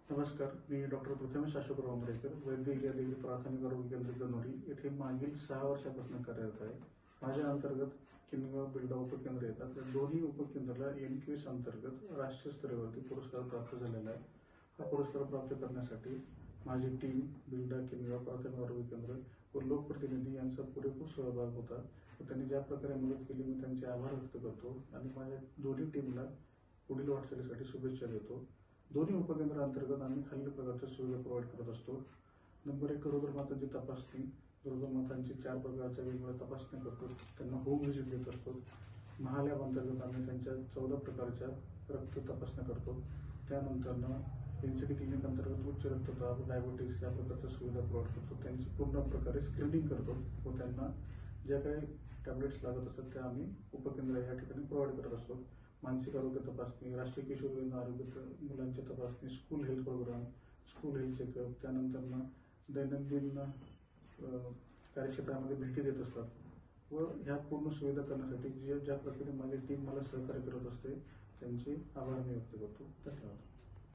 नमस्कार, मी डॉक्टर प्रथमेश अशोकराव आंबेडकर, वैद्यकीय अधिकारी प्राथमिक आरोग्य केंद्र गणोरी येथे मागील 6 वर्षापासून कार्यरत आहे. माझ्या अंतर्गत किनगाव बिल्डा उपकेंद्र येतात. या दोन्ही उपकेंद्राला NQS अंतर्गत राष्ट्रीय स्तरावरती पुरस्कार प्राप्त झालेला आहे. हा पुरस्कार प्राप्त करण्यासाठी माझी टीम बिल्डा किनगाव प्राथमिक आरोग्य केंद्र व लोकप्रतिनिधी यांचा पुरेपूर सहभाग होता. त्यांनी ज्या प्रकारे मदत केली मी त्यांचे आभार व्यक्त करतो आणि माझ्या दोन्ही टीमला पुढील वाटचालीसाठी शुभेच्छा देतो. दोन्ही उपकेंद्रांतर्गत आम्ही खालील प्रकारच्या सुविधा प्रोव्हाइड करत असतो. नंबर 1, गरोदर मातांची तपासणी. गरोदर मातांची 4 प्रकारच्या वेगवेगळ्या तपासण्या करतो. त्यांना होम व्हिजिट देत असतो. महालॅब अंतर्गत आम्ही त्यांच्या 14 प्रकारच्या रक्त तपासण्या करतो. त्यानंतर NCD क्लिनिक अंतर्गत उच्च रक्तदाब, डायबिटीस या प्रकारच्या सुविधा प्रोव्हाइड करतो. त्यांची पूर्ण प्रकारे स्क्रीनिंग करतो व त्यांना ज्या काही टॅबलेट्स लागत असतात त्या आम्ही उपकेंद्र या ठिकाणी प्रोव्हाइड करत असतो. मानसिक आरोग्य तपासणी, राष्ट्रीय किशोरवयीन आरोग्य मुलांची तपासणी, school health program, school health checkup, त्यानंतर दैनंदिन कार्यक्षेत्रामध्ये भेटी देत असतात व ह्या पूर्ण सुविधा करण्यासाठी ज्या प्रकारे माझी टीम मला सहकार्य करत असते त्यांचे आभार मी व्यक्त करतो. धन्यवाद.